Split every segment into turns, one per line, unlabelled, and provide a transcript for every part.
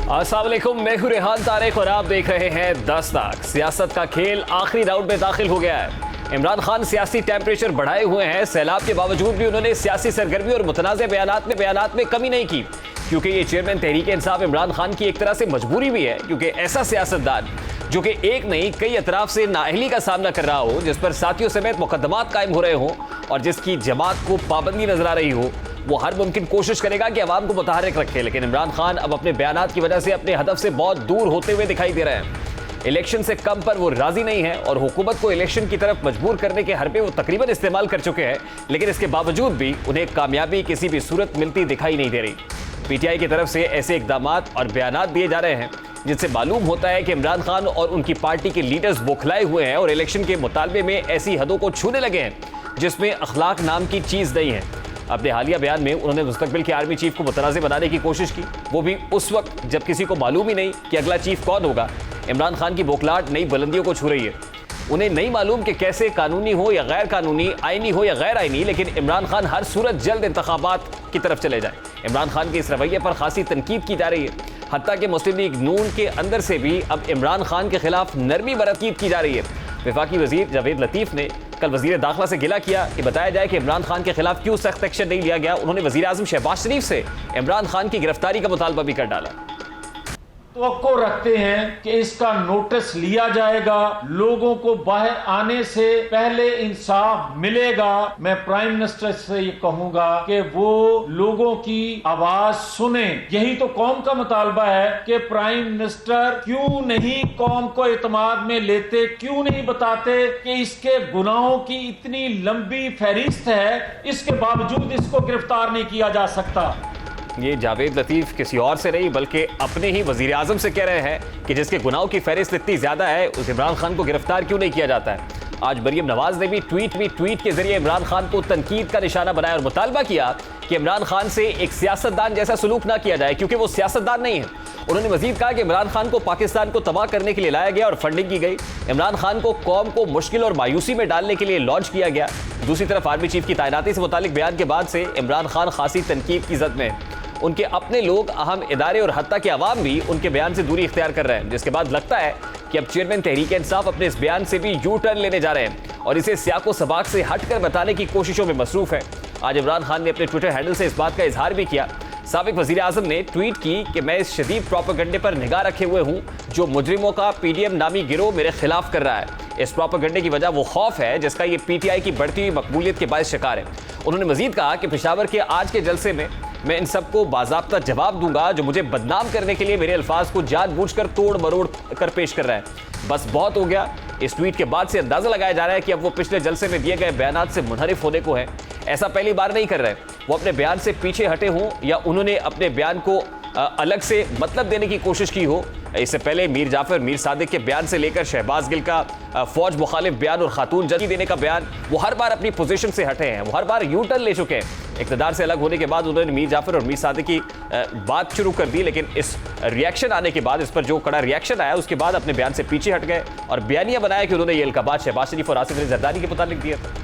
अस्सलाम वालेकुम, मैं हूं रेहान तारिक और आप देख रहे हैं 10 तक। सियासत का खेल आखिरी राउंड में दाखिल हो गया है। इमरान खान सियासी टेम्परेचर बढ़ाए हुए हैं। सैलाब के बावजूद भी उन्होंने सियासी सरगर्मी और मुतनाज़ बयानात में कमी नहीं की, क्योंकि ये चेयरमैन तहरीक इंसाफ इमरान खान की एक तरह से मजबूरी भी है, क्योंकि ऐसा सियासतदान जो कि एक नहीं कई अतराफ से नाअहली का सामना कर रहा हो, जिस पर साथियों समेत मुकदमात कायम हो रहे हों और जिसकी जमात को पाबंदी नजर आ रही हो, वो हर मुमकिन कोशिश करेगा कि अवाम को मुतहर्रिक रखे। लेकिन इमरान खान अब अपने बयानात की वजह से अपने हदफ से बहुत दूर होते हुए दिखाई दे रहे हैं। इलेक्शन से कम पर वो राजी नहीं है और हुकूमत को इलेक्शन की तरफ मजबूर करने के हरबे वो तकरीबन इस्तेमाल कर चुके हैं, लेकिन इसके बावजूद भी उन्हें कामयाबी किसी भी सूरत मिलती दिखाई नहीं दे रही। पीटीआई की तरफ से ऐसे इकदामात और बयानात दिए जा रहे हैं जिससे मालूम होता है कि इमरान खान और उनकी पार्टी के लीडर्स बौखलाए हुए हैं और इलेक्शन के मुतालबे में ऐसी हदों को छूने लगे हैं जिसमें अखलाक नाम की चीज़ नहीं है। अपने हालिया बयान में उन्होंने मुस्तकबिल के आर्मी चीफ को मुतनाज़ बनाने की कोशिश की, वो भी उस वक्त जब किसी को मालूम ही नहीं कि अगला चीफ कौन होगा। इमरान खान की बौखलाहट नई बुलंदियों को छू रही है। उन्हें नहीं मालूम कि कैसे कानूनी हो या गैर कानूनी, आईनी हो या गैर आईनी, लेकिन इमरान खान हर सूरत जल्द इंतखाबात की तरफ चले जाए। इमरान खान के इस रवैये पर खासी तनकीद की जा रही है। हत्ता कि मुस्लिम लीग नून के अंदर से भी अब इमरान खान के खिलाफ नरमी बरतीब की जा रही है। वफाकी वजीर जावेद लतीफ़ ने कल वजीर दाखिला से गिला किया कि बताया जाए कि इमरान खान के खिलाफ क्यों सख्त एक्शन नहीं लिया गया। उन्होंने वजीर आज़म शहबाज शरीफ से इमरान खान की गिरफ्तारी का मुतालबा भी कर डाला।
तो रखते हैं कि इसका नोटिस लिया जाएगा, लोगों को बाहर आने से पहले इंसाफ मिलेगा। मैं प्राइम मिनिस्टर से ये कहूंगा कि वो लोगों की आवाज सुने। यही तो कौम का मुतालबा है कि प्राइम मिनिस्टर क्यों नहीं कौम को एतमाद में लेते, क्यों नहीं बताते कि इसके गुनाहों की इतनी लंबी फहरिस्त है, इसके बावजूद इसको गिरफ्तार नहीं किया जा सकता।
ये जावेद लतीफ़ किसी और से नहीं बल्कि अपने ही वजीर आज़म से कह रहे हैं कि जिसके गुनाहों की फहरिस्त इतनी ज़्यादा है, उस इमरान खान को गिरफ्तार क्यों नहीं किया जाता है। आज मरियम नवाज ने भी ट्वीट के जरिए इमरान खान को तनकीद का निशाना बनाया और मुतालबा किया कि इमरान खान से एक सियासतदान जैसा सलूक ना किया जाए, क्योंकि वो सियासतदान नहीं है। उन्होंने मजीद कहा कि इमरान खान को पाकिस्तान को तबाह करने के लिए लाया गया और फंडिंग की गई। इमरान खान को कौम को मुश्किल और मायूसी में डालने के लिए लॉन्च किया गया। दूसरी तरफ आर्मी चीफ की तैनाती से मुतालिक बयान के बाद से इमरान खान खासी तनकीद की जद में है। उनके अपने लोग, अहम इदारे और हत्ता के अवाम भी उनके बयान से दूरी इख्तियार कर रहे हैं, जिसके बाद लगता है कि अब चेयरमैन तहरीक इंसाफ अपने इस बयान से भी यू टर्न लेने जा रहे हैं और इसे सियाको सबाक से हटकर बताने की कोशिशों में मसरूफ है। आज इमरान खान ने अपने ट्विटर हैंडल से इस बात का इजहार भी किया। साबिक वजीर आज़म ने ट्वीट की कि मैं इस शदीद प्रोपेगेंडे पर निगाह रखे हुए हूँ जो मुजरिमों का पीडीएम नामी गिरोह मेरे खिलाफ कर रहा है। इस प्रोपेगेंडे की वजह वो खौफ है जिसका ये पीटीआई की बढ़ती हुई मकबूलियत के बायस शिकार है। उन्होंने मजीद कहा कि पेशावर के आज के जलसे में मैं इन सबको बाज़ाब्ता जवाब दूंगा जो मुझे बदनाम करने के लिए मेरे अल्फाज को जानबूझकर तोड़ मरोड़ कर पेश कर रहा है। बस बहुत हो गया। इस ट्वीट के बाद से अंदाजा लगाया जा रहा है कि अब वो पिछले जलसे में दिए गए बयानात से मुनहरिफ होने को है। ऐसा पहली बार नहीं कर रहे, वो अपने बयान से पीछे हटे हों या उन्होंने अपने बयान को अलग से मतलब देने की कोशिश की हो। इससे पहले मीर जाफर मीर सादिक के बयान से लेकर शहबाज गिल का फौज मुखालिफ बयान और खातून जज देने का बयान, वो हर बार अपनी पोजीशन से हटे हैं, वो हर बार यू टर्न ले चुके हैं। इक़्तिदार से अलग होने के बाद उन्होंने मीर जाफर और मीर सादिक की बात शुरू कर दी, लेकिन इस रिएक्शन आने के बाद, इस पर जो कड़ा रिएक्शन आया, उसके बाद अपने बयान से पीछे हट गए और बयानिया बनाया कि उन्होंने ये इल्काबात शहबाज शरीफ और आसिफ अली जरदारी के मुतालिक दिया था।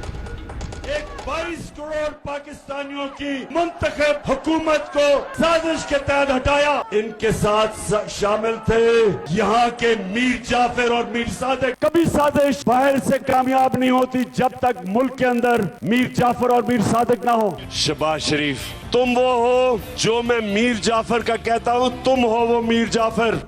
22 करोड़ पाकिस्तानियों की मुंतखब हुकूमत को साजिश के तहत हटाया। इनके साथ शामिल थे यहाँ के मीर जाफर और मीर सादिक। कभी साजिश बाहर से कामयाब नहीं होती जब तक मुल्क के अंदर मीर जाफर और मीर सादिक ना हो। शहबाज शरीफ, तुम वो हो जो मैं मीर जाफर का कहता हूँ, तुम हो वो मीर जाफर।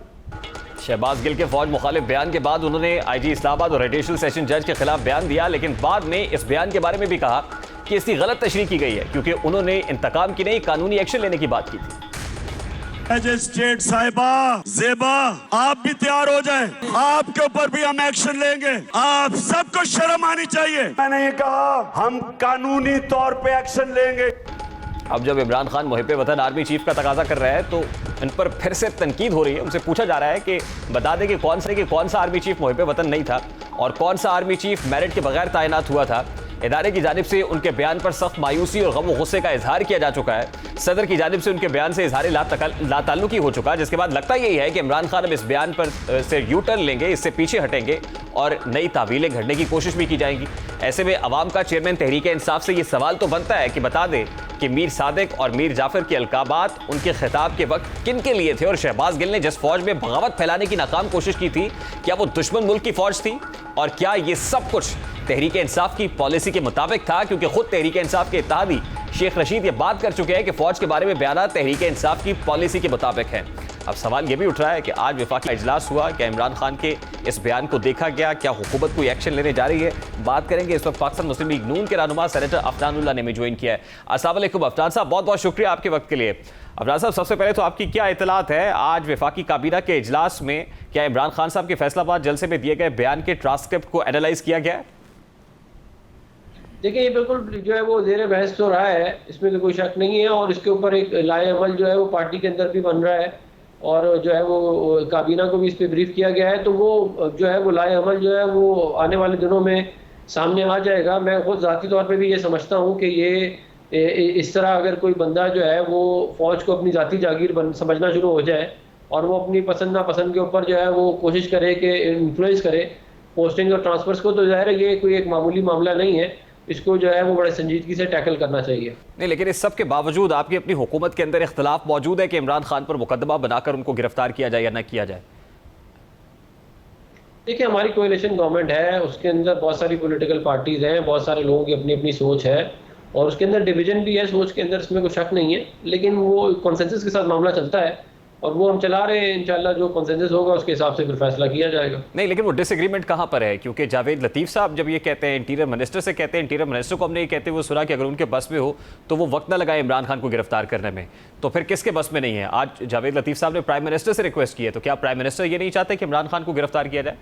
शहबाज गिल के फौज मुखालिफ बयान के बाद उन्होंने आईजी इस्लामाबाद और एडिशनल सेशन जज के खिलाफ बयान दिया, लेकिन बाद में इस बयान के बारे में भी कहा कि इसकी गलत तशरीह की गई है, क्योंकि उन्होंने इंतकाम की नहीं कानूनी एक्शन लेने की बात की थी।
मजिस्ट्रेट साहिबा ज़ेबा, आप भी तैयार हो जाएं, आपके ऊपर भी हम एक्शन लेंगे। आप सबको शर्म आनी चाहिए। मैंने ये कहा हम कानूनी तौर पे एक्शन लेंगे।
अब जब इमरान खान मुहिब वतन आर्मी चीफ का तकाजा कर रहा है तो इन पर फिर से तनकीद हो रही है। उनसे पूछा जा रहा है कि बता दें कि कौन सा आर्मी चीफ मुहिब वतन नहीं था और कौन सा आर्मी चीफ मेरिट के बगैर तैनात हुआ था। इदारे की जानिब से उनके बयान पर सख्त मायूसी और गम और गुस्से का इजहार किया जा चुका है। सदर की जानिब से उनके बयान से इजहार लाताल्लुकी हो चुका है, जिसके बाद लगता यही है कि इमरान खान अब इस बयान पर से यू टर्न लेंगे, इससे पीछे हटेंगे और नई तावीलें घड़ने की कोशिश भी की जाएंगी। ऐसे में अवाम का चेयरमैन तहरीक इंसाफ से ये सवाल तो बनता है कि बता दे कि मीर सादिक और मीर जाफर के अलकाबात उनके खिताब के वक्त किन के लिए थे, और शहबाज गिल ने जिस फौज में बगावत फैलाने की नाकाम कोशिश की थी, क्या वो दुश्मन मुल्क की फौज थी, और क्या ये सब कुछ तहरीक इंसाफ की पॉलिसी के मुताबिक था? क्योंकि खुद तहरीक इंसाफ के इत्तेहादी शेख रशीद ये बात कर चुके हैं कि फौज के बारे में बयान तहरीक इंसाफ की पॉलिसी के मुताबिक है। अब सवाल यह भी उठ रहा है कि आज वफाकी इजलास हुआ, क्या इमरान खान के इस बयान को देखा गया, क्या हुकूमत कोई एक्शन लेने जा रही है? बात करेंगे। इस वक्त पाकिस्तान मुस्लिम लीग नून के रहनुमा सेनेटर अफनानुल्लाह ने भी ज्वाइन किया है। अस्सलाम वालेकुम अफनान साहब, बहुत बहुत शुक्रिया आपके वक्त के लिए। अफनान साहब, सबसे पहले तो आपकी क्या इतलात है आज वफाकी काबीना के इजलास में, क्या इमरान खान साहब के फैसलाबाद जलसे में दिए गए बयान के ट्रांसक्रिप्ट को एनालाइज किया गया है?
देखिए, ये बिल्कुल जो है वो ज़ेर बहस तो रहा है, इसमें तो कोई शक नहीं है, और इसके ऊपर एक लाए अमल जो है वो पार्टी के अंदर भी बन रहा है, और जो है वो काबीना को भी इस पर ब्रीफ किया गया है। तो वो जो है वो लाए अमल जो है वो आने वाले दिनों में सामने आ जाएगा। मैं खुद ज़ाती तौर पे भी ये समझता हूँ कि ये इस तरह अगर कोई बंदा जो है वो फ़ौज को अपनी ज़ाती जागीर समझना शुरू हो जाए और वो अपनी पसंद नापसंद के ऊपर जो है वो कोशिश करे कि इन्फ्लुएंस करे पोस्टिंग और ट्रांसफर्स को, तो ज़ाहिर है ये कोई एक मामूली मामला नहीं है, इसको जो है वो बड़े संजीदगी से टैकल करना चाहिए।
नहीं, लेकिन इस सब के बावजूद आपकी अपनी हुकूमत के अंदर इख्तलाफ मौजूद है कि इमरान खान पर मुकदमा बनाकर उनको गिरफ्तार किया जाए या न किया जाए।
देखिए, हमारी कोएलिशन गवर्नमेंट है, उसके अंदर बहुत सारी पॉलिटिकल पार्टीज हैं, बहुत सारे लोगों की अपनी अपनी सोच है, और उसके अंदर डिवीजन भी है सोच के अंदर, इसमें कोई शक नहीं है, लेकिन वो कॉन्सेंसस के साथ मामला चलता है और वो हम चला रहे हैं। इंशाल्लाह जो कॉन्सेंसस होगा उसके हिसाब से फिर फैसला किया जाएगा।
नहीं, लेकिन वो डिसएग्रीमेंट कहाँ पर है? क्योंकि जावेद लतीफ़ साहब जब ये कहते हैं, इंटीरियर मिनिस्टर से कहते हैं, इंटीरियर मिनिस्टर को हमने ये कहते हुए सुना कि अगर उनके बस में हो तो वो वक्त ना लगाए इमरान खान को गिरफ्तार करने में, तो फिर किसके बस में नहीं है? आज जावेद लतीफ़ साहब ने प्राइम मिनिस्टर से रिक्वेस्ट की है, तो क्या प्राइम मिनिस्टर ये नहीं चाहते कि इमरान खान को गिरफ्तार किया जाए?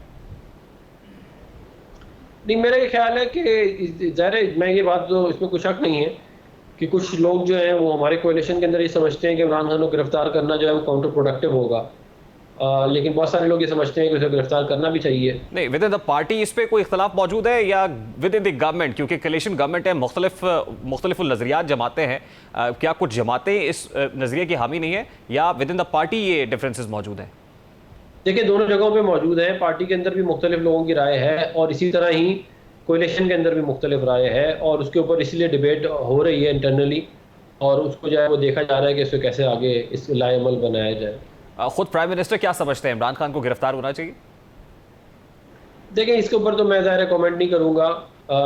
नहीं, मेरा ये ख्याल है कि ज़ाहिर मैं ये बात, तो इसमें कोई शक नहीं है कि कुछ लोग जो हैं वो हमारे कोएलिशन के अंदर ये समझते हैं कि इमरान खान को गिरफ्तार करना जो है वो काउंटर प्रोडक्टिव होगा, लेकिन बहुत सारे लोग ये समझते हैं कि उसे गिरफ्तार करना भी चाहिए।
नहीं, विद इन द पार्टी इस पे कोई इख्तलाफ मौजूद है या विद इन द गवर्नमेंट? क्योंकि कोलिशन गवर्नमेंट है, मुख्तलिफ नज़रियात जमाते हैं, क्या कुछ जमातें इस नज़रिए की हामी नहीं है या विद इन द पार्टी ये डिफरेंसेस मौजूद हैं?
देखिए, दोनों जगहों पे मौजूद है, पार्टी के अंदर भी मुख्तलिफ लोगों की राय है और इसी तरह ही कोएलिशन के अंदर भी मुख्तलिफ राय है, और उसके ऊपर इसलिए डिबेट हो रही है इंटरनली, और उसको जो है वो देखा जा रहा है कि इसको कैसे आगे इस लाए अमल बनाया जाए।
खुद प्राइम मिनिस्टर क्या समझते हैं, इमरान खान को गिरफ्तार होना चाहिए?
देखें, इसके ऊपर तो मैं ज़ाहिर कमेंट नहीं करूँगा,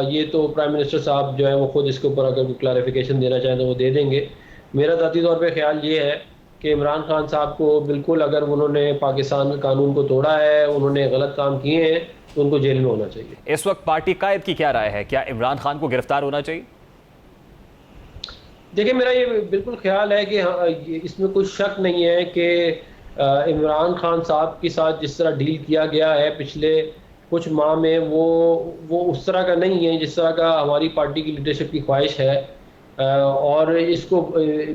ये तो प्राइम मिनिस्टर साहब जो है वो खुद इसके ऊपर अगर क्लैरिफिकेशन देना चाहें तो वो दे देंगे। मेरा ज़ाती तौर पे ख्याल ये है कि इमरान खान साहब को बिल्कुल, अगर उन्होंने पाकिस्तान के कानून को तोड़ा है, उन्होंने गलत काम किए हैं, तो उनको जेल में होना चाहिए।
इस वक्त पार्टी कायद की क्या राय है, क्या इमरान खान को गिरफ्तार होना चाहिए?
देखिए, मेरा ये बिल्कुल ख्याल है कि इसमें कुछ शक नहीं है कि इमरान खान साहब के साथ जिस तरह डील किया गया है पिछले कुछ माह में, वो उस तरह का नहीं है जिस तरह का हमारी पार्टी की लीडरशिप की ख्वाहिश है, और इसको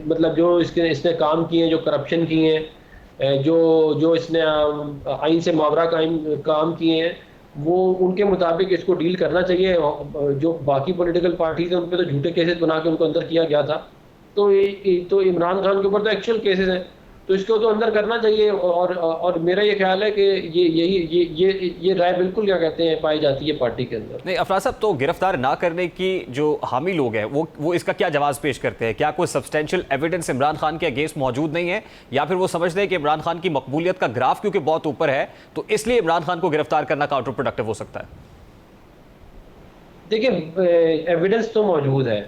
मतलब जो इसने काम किए हैं, जो करप्शन किए हैं, जो इसने आइन से मावरा काम किए हैं, वो उनके मुताबिक इसको डील करना चाहिए। जो बाकी पॉलिटिकल पार्टीज हैं उन पर तो झूठे केसेस बना के उनको अंदर किया गया था, तो इमरान खान के ऊपर तो एक्चुअल केसेस हैं, तो इसको तो अंदर करना चाहिए। और मेरा ये ख्याल है कि ये राय बिल्कुल क्या कहते हैं पाई जाती है पार्टी के अंदर।
नहीं अफराज साहब, तो गिरफ्तार ना करने की जो हामी लोग हैं वो इसका क्या जवाब पेश करते हैं? क्या कोई सब्सटेंशियल एविडेंस इमरान खान के अगेंस्ट मौजूद नहीं है, या फिर वो समझते हैं कि इमरान खान की मकबूलियत का ग्राफ क्योंकि बहुत ऊपर है तो इसलिए इमरान खान को गिरफ्तार करना काउंटर प्रोडक्टिव हो सकता है?
देखिए, एविडेंस तो मौजूद है।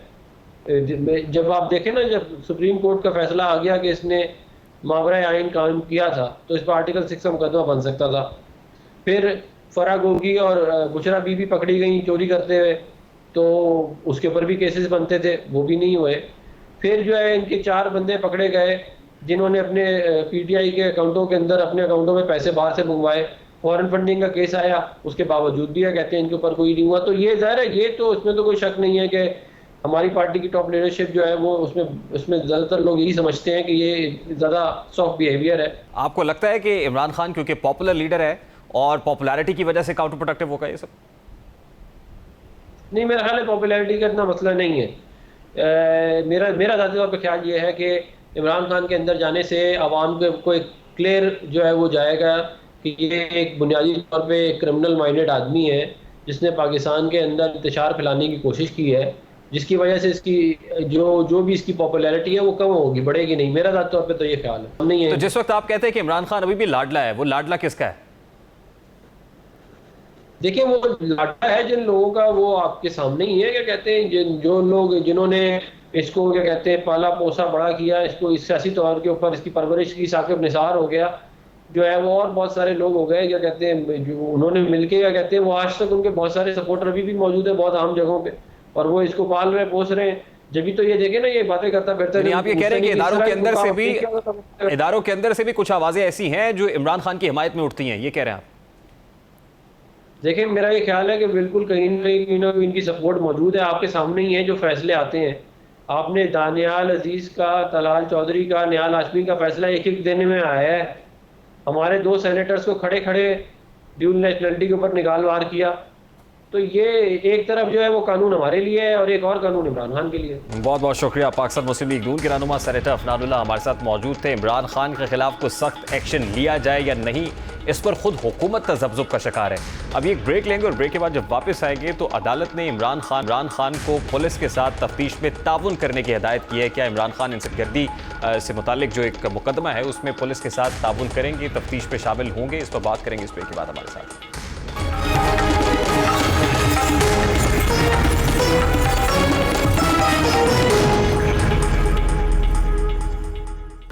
जब आप देखें ना, जब सुप्रीम कोर्ट का फैसला आ गया कि इसने मावरा आइन कायम किया था, तो इस पर आर्टिकल 6 का मुकदमा बन सकता था। फिर फरा गोगी और बुशरा बीबी पकड़ी गई चोरी करते हुए, तो उसके ऊपर भी केसेस बनते थे, वो भी नहीं हुए। फिर जो है इनके 4 बंदे पकड़े गए जिन्होंने अपने पीटीआई के अकाउंटों के अंदर अपने अकाउंटों में पैसे बाहर से मंगवाए, फॉरेन फंडिंग का केस आया, उसके बावजूद भी कहते हैं इनके ऊपर कोई नहीं हुआ। तो ये ज़ाहिर है, ये तो इसमें तो कोई शक नहीं है कि हमारी पार्टी की टॉप लीडरशिप जो है वो उसमें ज़्यादातर लोग यही समझते हैं कि ये ज़्यादा सॉफ्ट बिहेवियर है।
आपको लगता है कि इमरान खान क्योंकि पॉपुलर लीडर है और पॉपुलैरिटी की वजह से काउंटर प्रोडक्टिव होगा ये सब?
नहीं, मेरा ख्याल है पॉपुलैरिटी का इतना मसला नहीं है। मेरा ज़ाती तौर पर ख्याल ये है कि इमरान खान के अंदर जाने से आवाम को एक क्लियर जो है वो जाएगा कि ये एक बुनियादी तौर पे एक क्रिमिनल माइंडेड आदमी है जिसने पाकिस्तान के अंदर इंतशार फैलाने की कोशिश की है, जिसकी वजह से इसकी जो भी इसकी पॉपुलैरिटी है वो कम होगी, बढ़ेगी नहीं। मेरा ज़ाती तौर पे तो ये ख्याल है नहीं है।
तो जिस वक्त आप कहते हैं कि इमरान खान अभी भी लाडला है, वो लाडला किसका है?
देखिए, वो लाडला है जिन लोगों का, वो आपके सामने ही है। क्या कहते हैं, जो लोग जिन्होंने इसको क्या कहते हैं पाला पोसा बड़ा किया, इसको इस सियासी तौर के ऊपर इसकी परवरिश की, साकिब निसार हो गया जो है वो, और बहुत सारे लोग हो गए क्या कहते हैं जो उन्होंने मिलके क्या कहते हैं वो आज तक उनके बहुत सारे सपोर्टर अभी भी मौजूद है बहुत आम जगहों पे, और वो इसको पाल रहे पोस रहे हैं। जब भी तो ये देखे ना, ये बातें करता फिरता है।
आप ये कह रहे हैं कि इदारों के अंदर से भी कुछ आवाजें ऐसी हैं जो इमरान खान की हिमायत में उठती हैं, ये कह रहे हैं आप?
देखिए, मेरा ये ख्याल है कि बिल्कुल कहीं ना कहीं इनकी सपोर्ट मौजूद है। आपके सामने ही है जो फैसले आते हैं। आपने दानियाल अजीज का, तलाल चौधरी का, निहाल हाशमी का फैसला एक दिन में आया है। हमारे 2 सेनेटर्स को खड़े खड़े ड्यूल नेशनलिटी के ऊपर निकाल वार किया। तो ये एक तरफ जो है वो कानून हमारे लिए है और एक और कानून इमरान खान के लिए।
बहुत बहुत शुक्रिया। पाकिस्तान मुस्लिम लीग नून के रहनुमा सेनेटर अफनानुल्लाह हमारे साथ मौजूद थे। इमरान खान के खिलाफ कुछ सख्त एक्शन लिया जाए या नहीं, इस पर खुद हुकूमत तज़ब्ज़ुब का शिकार है। अभी एक ब्रेक लेंगे और ब्रेक के बाद जब वापस आएंगे तो अदालत ने इमरान खान को पुलिस के साथ तफ्तीश में ताउन करने की हिदायत की है। क्या इमरान खान इंसदगर्दी से मुतालिक जो एक मुकदमा है उसमें पुलिस के साथ ताउन करेंगे, तफ्तीश में शामिल होंगे? इस पर बात करेंगे इस ब्रेक के बाद हमारे साथ।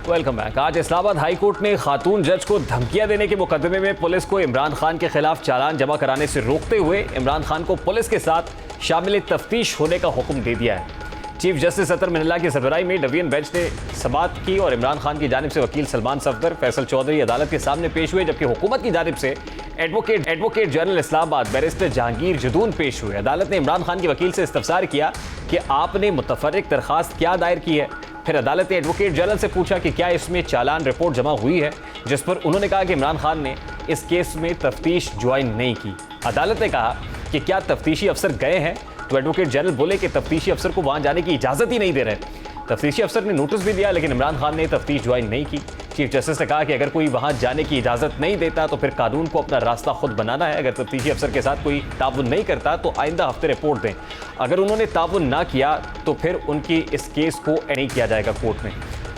Welcome back. आज इस्लामाबाद हाई कोर्ट ने खातून जज को धमकियां देने के मुकदमे में पुलिस को इमरान खान के खिलाफ चालान जमा कराने से रोकते हुए इमरान खान को पुलिस के साथ शामिल तफ्तीश होने का हुक्म दे दिया है। चीफ जस्टिस अतर मिनल्ला की सरबराही में डिवीजन बेंच ने समाअत की और इमरान खान की जानिब से वकील सलमान सफदर, फैसल चौधरी अदालत के सामने पेश हुए, जबकि हुकूमत की जानिब से advocate general Islamabad barrister Jahangir Jadoon पेश हुए। अदालत ने इमरान खान के वकील से इस्तफसार किया कि आपने मुतफर्रिक दरखास्त क्या दायर की है। फिर अदालत ने एडवोकेट जनरल से पूछा कि क्या इसमें चालान रिपोर्ट जमा हुई है, जिस पर उन्होंने कहा कि इमरान खान ने इस केस में तफ्तीश ज्वाइन नहीं की। अदालत ने कहा कि क्या तफ्तीशी अफसर गए हैं, तो एडवोकेट जनरल बोले कि तफ्तीशी अफसर को वहां जाने की इजाजत ही नहीं दे रहे। तफ्तीशी अफसर ने नोटिस भी दिया लेकिन इमरान खान ने तफ्तीश ज्वाइन नहीं की। चीफ जस्टिस ने कहा कि अगर कोई वहां जाने की इजाजत नहीं देता तो फिर कानून को अपना रास्ता खुद बनाना है। अगर तफ्तीशी अफसर के साथ कोई ताउन नहीं करता तो आइंदा हफ्ते रिपोर्ट दें। अगर उन्होंने ताउन ना किया तो फिर उनकी इस केस को नहीं किया जाएगा कोर्ट में।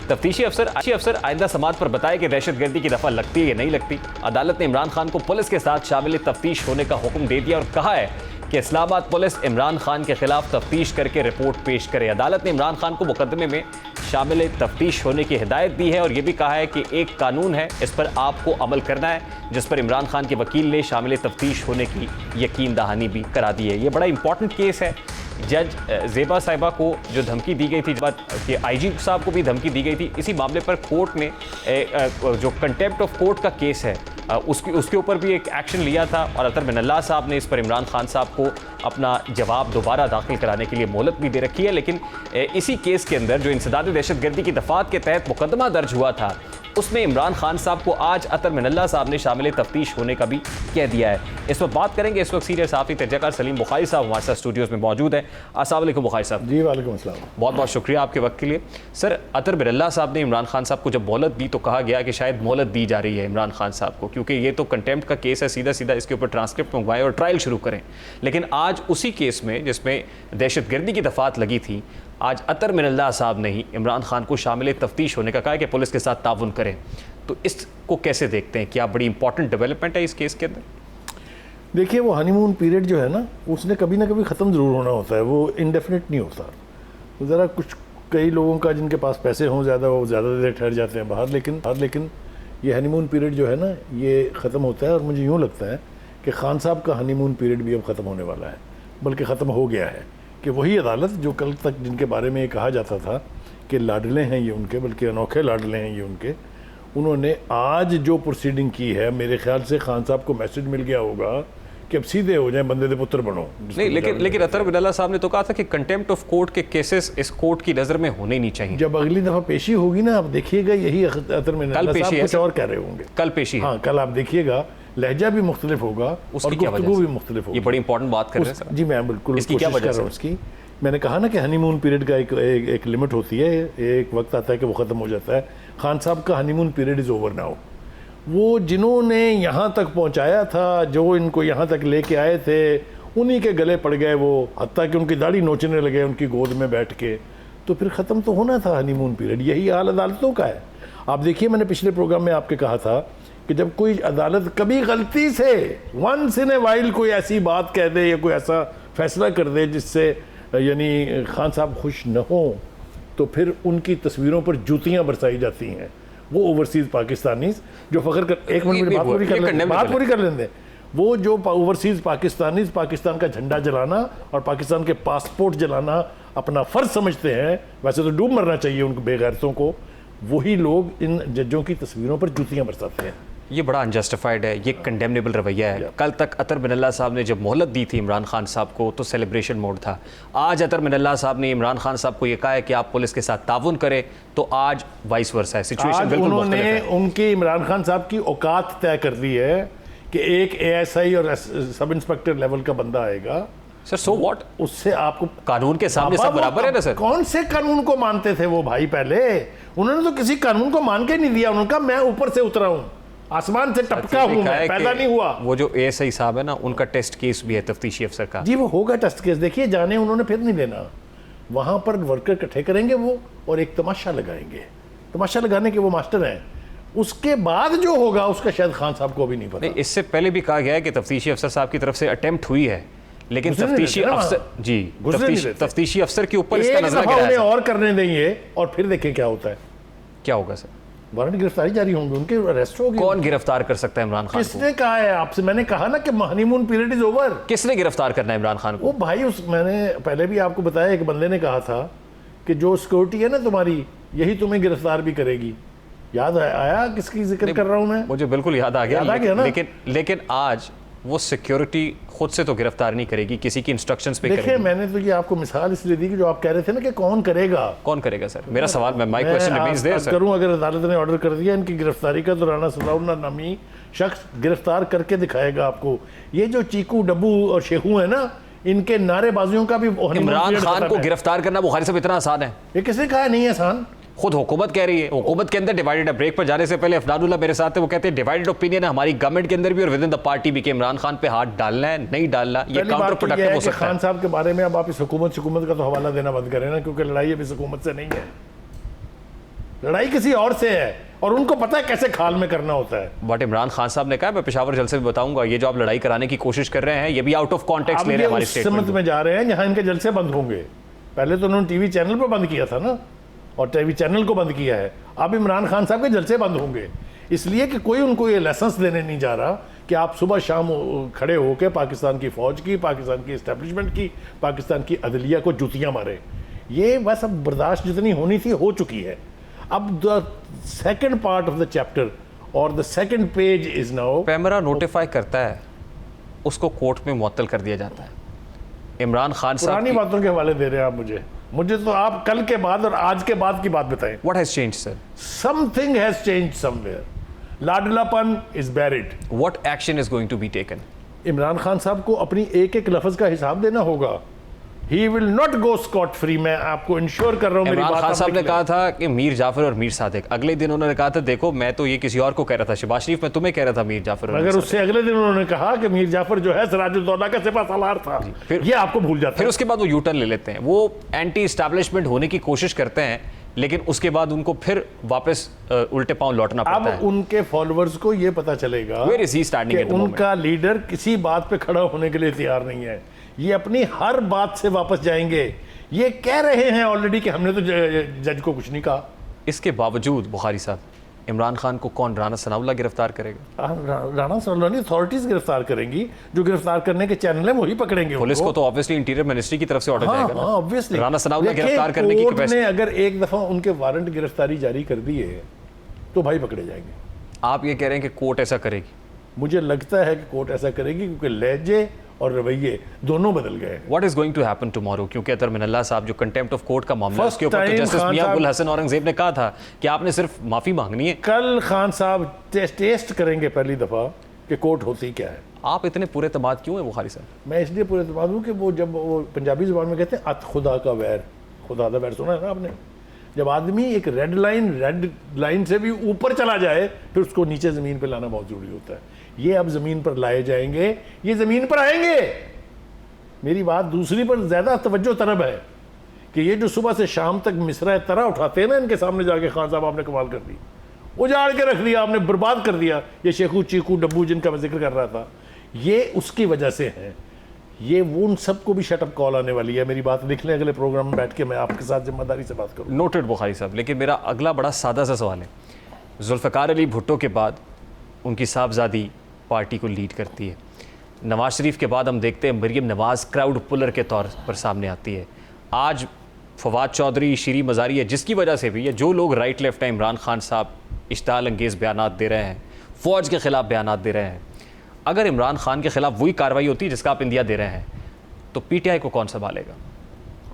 तफ्तीशी अफसर आइंदा समाअत पर बताए कि दहशतगर्दी की दफा लगती है या नहीं लगती। अदालत ने इमरान खान को पुलिस के साथ शामिल तफ्तीश होने का हुक्म दे दिया और कहा है कि इस्लामाबाद पुलिस इमरान खान के खिलाफ तफ्तीश करके रिपोर्ट पेश करे। अदालत ने इमरान खान को मुकदमे में शामिल तफ्तीश होने की हिदायत दी है और यह भी कहा है कि एक कानून है, इस पर आपको अमल करना है, जिस पर इमरान खान के वकील ने शामिल तफ्तीश होने की यकीन दहानी भी करा दी है। ये बड़ा इंपॉर्टेंट केस है। जज ज़ेबा साहिबा को जो धमकी दी गई थी, कि आईजी साहब को भी धमकी दी गई थी, इसी मामले पर कोर्ट ने जो कंटेम्प्ट ऑफ कोर्ट का केस है उसके ऊपर भी एक एक्शन लिया था और अतर मिनल्ला साहब ने इस पर इमरान खान साहब को अपना जवाब दोबारा दाखिल कराने के लिए मोहलत भी दे रखी है। लेकिन इसी केस के अंदर जो इंसदाद दहशतगर्दी की दफात के तहत मुकदमा दर्ज हुआ था उसमें इमरान खान साहब को आज अतर मिनल्ला साहब ने शामिल तफ्तीश होने का भी कह दिया है। इस पर बात करेंगे। इस वक्त सीनियर सहाफ़ी तर्जुमाकार सलीम बुखारी साहब हमारे साथ स्टूडियोज़ में मौजूद है। अस्सलाम वालेकुम बुखारी साहब।
जी वालेकुम अस्सलाम।
बहुत बहुत शुक्रिया आपके वक्त के लिए। सर, अतर मिनल्ला साहब ने इमरान खान साहब को जब मोहलत दी तो कहा गया कि शायद मोहलत दी जा रही है इमरान खान साहब को, क्योंकि ये तो कंटेम्प्ट का केस है, सीधा सीधा इसके ऊपर ट्रांसक्रिप्ट मंगवाएं और ट्रायल शुरू करें। लेकिन आज उसी केस में जिसमें दहशतगर्दी की दफात लगी थी, आज अतर मिनल्ला साहब ने ही इमरान खान को शामिल तफ्तीश होने का कहा कि पुलिस के साथ ताउन करें। तो इसको कैसे देखते हैं? क्या बड़ी इंपॉर्टेंट डेवलपमेंट है इस केस के अंदर?
देखिए, वो हनीमून पीरियड जो है ना, उसने कभी ना कभी ख़त्म ज़रूर होना होता है, वो इंडेफिनिट नहीं होता। तो ज़रा कुछ कई लोगों का जिनके पास पैसे हों ज़्यादा, वो ज़्यादा देर ठहर जाते हैं बाहर, लेकिन ये हनीमून पीरियड जो है ना, ये ख़त्म होता है। और मुझे यूँ लगता है कि खान साहब का हनीमून पीरियड भी अब ख़त्म होने वाला है, बल्कि ख़त्म हो गया है। कि वही अदालत जो कल तक जिनके बारे में ये कहा जाता था कि लाडले हैं ये उनके, बल्कि अनोखे लाडले हैं ये उनके, उन्होंने आज जो प्रोसीडिंग की है, मेरे ख्याल से खान साहब को मैसेज मिल गया होगा कि अब सीधे हो जाए, बंदे दे पुत्र बनो।
नहीं, लेकिन अतर मिनल्ला साहब ने तो कहा था कि कंटेम्प्ट ऑफ कोर्ट के केसेस इस कोर्ट की नज़र में होने नहीं चाहिए।
जब अगली दफ़ा पेशी होगी ना, आप देखिएगा यही अतर मिनल्ला साहब कुछ और कह रहे होंगे।
कल पेशी,
हाँ, कल आप देखिएगा लहजा भी मुख्तलिफ होगा और
उसकी क्या वजह
गुफ्तगू
से?
भी मुख्तलिफ होगी।
ये बड़ी इंपॉर्टेंट बात कर रहे हैं सर।
जी मैं बिल्कुल
इसकी क्या
कोशिश
वजह
कर रहा हूँ इसकी। मैंने कहा ना कि हनीमून पीरियड का एक लिमिट होती है, एक वक्त आता है कि वो ख़त्म हो जाता है। खान साहब का honeymoon period is over now. वो जिन्होंने यहाँ तक पहुँचाया था, जो इनको यहाँ तक लेके आए थे, उन्हीं के गले पड़ गए वो, हत्ता कि उनकी दाढ़ी नोचने लगे उनकी गोद में बैठ के। तो फिर ख़त्म तो होना था हनीमून पीरियड। यही हाल अदालतों का है। आप देखिए, मैंने पिछले प्रोग्राम में आपके कहा था कि जब कोई अदालत कभी गलती से वंस इन ए वाइल कोई ऐसी बात कह दे या कोई ऐसा फैसला कर दे जिससे यानी खान साहब खुश न हो, तो फिर उनकी तस्वीरों पर जूतियां बरसाई जाती हैं। वो ओवरसीज़ पाकिस्तानीज जो फ़ख्र कर, एक मिनट मेरी बात पूरी कर लें, वो जो ओवरसीज़ पाकिस्तानीज पाकिस्तान का झंडा जलाना और पाकिस्तान के पासपोर्ट जलाना अपना फ़र्ज समझते हैं, वैसे तो डूब मरना चाहिए उन बेगैरतों को, वही लोग इन जजों की तस्वीरों पर जूतियां बरसाते हैं।
ये बड़ा अनजस्टिफाइड है, ये कंडेमनेबल रवैया है। कल तक अतर मिनल्ला साहब ने जब मोहलत दी थी इमरान खान साहब को तो सेलिब्रेशन मोड था। आज अतर मिनल्ला साहब ने इमरान खान साहब को ये कहा है कि आप पुलिस के साथ ताउन करें, तो आज वाइस वर्सा है, सिचुएशन बिल्कुल मुख्तलिफ है।
उन्होंने उनकी इमरान खान साहब की औकात तय कर दी है कि एक ASI और सब इंस्पेक्टर लेवल का बंदा आएगा।
सर सो व्हाट,
उससे आपको
कानून के सामने सब बराबर है ना सर।
कौन से कानून को मानते थे वो भाई? पहले उन्होंने तो किसी कानून को मान के नहीं दिया। उनका मैं ऊपर से उतरा हूं, आसमान से टपका हूं, मैं पैदा नहीं हुआ।
वो जो ASI साहब है ना, उनका टेस्ट केस भी है तफ्तीशी अफसर का।
जी वो होगा टेस्ट केस, देखिए जाने उन्होंने फिर नहीं देना। वहां पर वर्कर इकट्ठे करेंगे वो और एक तमाशा लगाएंगे। तमाशा लगाने के वो मास्टर हैं। उसके बाद जो होगा उसका शायद खान साहब को भी नहीं पता।
इससे पहले भी कहा गया है कि तफ्तीशी अफसर साहब की तरफ से अटेम्प्ट हुई है, लेकिन तफ्तीशी अफसर तफ्तीशी अफसर के ऊपर इसका नजर गिरा है
और करने देंगे और फिर देखें क्या होता है।
क्या होगा सर?
वारंट गिरफ्तारी जारी होंगे, उनके अरेस्ट होगी।
कौन गिरफ्तार कर सकता है इमरान खान को?
किसने कहा है आपसे? मैंने कहा ना कि हनीमून पीरियड इज ओवर।
किसने गिरफ्तार करना है इमरान खान को?
वो भाई मैंने पहले भी आपको बताया, एक बंदे ने कहा था कि जो सिक्योरिटी है ना तुम्हारी, यही तुम्हें गिरफ्तार भी करेगी। याद आया किसकी जिक्र कर रहा हूं मैं?
मुझे बिल्कुल याद आ गया,
ना?
लेकिन आज वो सिक्योरिटी खुद से तो गिरफ्तार नहीं करेगी, किसी की इंस्ट्रक्शंस पे करेगी।
देखिए मैंने तो ये आपको मिसाल इसलिए दी कि जो आप कह रहे थे ना कि कौन करेगा
सर? मेरा सवाल, my question remains there sir.
करूं, अगर अदालत ने ऑर्डर कर दिया इनकी गिरफ्तारी का, तो राना सदाउल्ला नामी शख्स गिरफ्तार करके दिखाएगा आपको। ये जो चीकू डब्बू और शेखू है ना, इनके नारेबाजियों का भी
इमरान खान को गिरफ्तार करना बुखारी साहब इतना आसान है?
ये किसने कहा नहीं आसान?
खुद हुकूमत कह रही है। हुकूमत के अंदर डिवाइडेड है। ब्रेक पर जाने से पहले अफनानुल्लाह मेरे साथ है, वो कहते हैं डिवाइडेड ओपिनियन है हमारी गवर्नमेंट के अंदर भी और विद इन द पार्टी भी कि इमरान खान पे हाथ डालना है नहीं डालना, ये काउंटर प्रोडक्टिव हो सकता है।
खान साहब के बारे में अब आप इस हुकूमत का तो हवाला देना बंद करें ना, क्योंकि लड़ाई अब इस हुकूमत से नहीं है, लड़ाई किसी और से है और उनको पता है कैसे खाल में करना होता है।
बट इमरान खान साहब ने कहा, मैं पेशावर जलसे में बताऊंगा, ये जो आप लड़ाई कराने की कोशिश कर रहे हैं ये भी आउट ऑफ कॉन्टेक्स्ट ले रहे हैं हमारी स्टेटमेंट
में जा रहे हैं जहां इनके जलसे बंद होंगे। पहले तो उन्होंने टीवी चैनल पर बंद किया था ना, और टीवी चैनल को बंद किया है। अब इमरान खान साहब के जलसे बंद होंगे, इसलिए कि कोई उनको ये लेसन्स देने नहीं जा रहा कि आप सुबह शाम खड़े होकर पाकिस्तान की फौज की, पाकिस्तान की इस्टेब्लिशमेंट की, पाकिस्तान की अदलिया को जुतियां मारे। ये बस अब बर्दाश्त जितनी होनी थी हो चुकी है। अब the second part of the chapter और the second page is now,
PEMRA notify करता है, उसको कोर्ट में मुअत्तल कर दिया जाता है। इमरान खान साहब
पुरानी बातों के हवाले दे रहे हैं आप मुझे तो आप कल के बाद और आज के बाद की बात बताएं।
What has changed, sir?
Something has changed somewhere. लाडलापन is buried.
What action is going to be taken?
Imran Khan साहब को अपनी एक एक लफ्ज का हिसाब देना होगा। He will not go scot free, मैं आपको इंश्योर कर रहा हूं।
इमरान खान साहब ने कहा था कि मीर जाफर और मीर सादिक, अगले दिन उन्होंने कहा था देखो मैं तो ये किसी और को कह रहा था, शहबाज शरीफ मैं तुम्हें कह रहा था मीर जाफर।
अगर उससे अगले दिन उन्होंने कहा कि मीर जाफर जो है सिराजुद्दौला का सिपह सालार था, फिर ये आपको भूल जाता है।
फिर उसके बाद वो यूटर्न ले लेते हैं, वो एंटी एस्टैब्लिशमेंट होने की कोशिश करते हैं, लेकिन उसके बाद उनको फिर वापस उल्टे पांव लौटना पड़ता है।
अब उनके फॉलोअर्स को ये पता चलेगा
Where is he standing at the moment?
उनका लीडर किसी बात पे खड़ा होने के लिए तैयार नहीं है। ये अपनी हर बात से वापस जाएंगे। ये कह रहे हैं ऑलरेडी कि हमने तो जज को कुछ नहीं कहा।
इसके बावजूद बुखारी साहब, इमरान खान को कौन, राना सनाउल्लाह गिरफ्तार करेगा?
राना सनाउल्लाह नहीं, अथॉरिटीज गिरफ्तार करेंगी। जो गिरफ्तार करने के चैनल है वही पकड़ेंगे।
पुलिस को तो ऑब्वियसली इंटीरियर मिनिस्ट्री की तरफ से ऑर्डर जाएगा ना।
ऑब्वियसली
राना सनाउल्लाह गिरफ्तार करने की
कोर्ट ने अगर एक दफा उनके वारंट गिरफ्तारी जारी कर दिए तो भाई पकड़े जाएंगे।
आप ये कह रहे हैं कि कोर्ट ऐसा करेगी?
मुझे लगता है कि कोर्ट ऐसा करेगी, क्योंकि लहजे और रवैये दोनों बदल गए।
What is going to happen tomorrow? क्योंकि अतर मिनल्ला साहब जो कंटेम्प्ट ऑफ कोर्ट का मामला है, उसके ऊपर तो जस्टिस मियां गुल हसन औरंगजेब ने कहा था कि आपने सिर्फ माफी मांगनी है।
कल खान साहब टेस्ट करेंगे पहली दफा कि कोर्ट होती क्या है।
आप इतने पूरे तमाद क्यों हैं बुखारी साहब?
मैं इसलिए पूरे एतमाद हूँ कि वो जब वो पंजाबी ज़ुबान में कहते हैं अत खुदा का वैर, खुदा का वैर सुना है ना आपने। जब आदमी एक रेड लाइन से भी ऊपर चला जाए फिर उसको नीचे ज़मीन पे लाना बहुत ज़रूरी होता है। ये अब ज़मीन पर लाए जाएंगे, ये ज़मीन पर आएंगे। मेरी बात दूसरी पर ज़्यादा तवज्जो तरब है कि ये जो सुबह से शाम तक मिसरा तरह उठाते हैं ना इनके सामने जाके, खान साहब आपने कमाल कर दी, उजाड़ के रख दिया आपने, बर्बाद कर दिया। ये शेखू चीकू डब्बू जिनका मैं जिक्र कर रहा था, ये उसकी वजह से हैं। ये वो उन सबको भी शटअप कॉल आने वाली है। मेरी बात लिख लें, अगले प्रोग्राम में बैठ के मैं आपके साथ जिम्मेदारी से बात करूँ।
नोटेड बुखारी साहब। लेकिन मेरा अगला बड़ा सादा सा सवाल है, जुल्फ़िकार अली भुट्टो के बाद उनकी साहबजादी पार्टी को लीड करती है, नवाज शरीफ के बाद हम देखते हैं मरीम नवाज क्राउड पुलर के तौर पर सामने आती है। आज फवाद चौधरी, शीरी मज़ारी है, जिसकी वजह से भी ये जो लोग राइट लेफ्ट हैं, इमरान खान साहब इश्ताल अंगेज़ बयानात दे रहे हैं, फ़ौज के ख़िलाफ़ बयानात दे रहे हैं, अगर इमरान खान के ख़िलाफ़ वही कार्रवाई होती है जिसका आप इंदिया दे रहे हैं तो पीटीआई को कौन संभालेगा?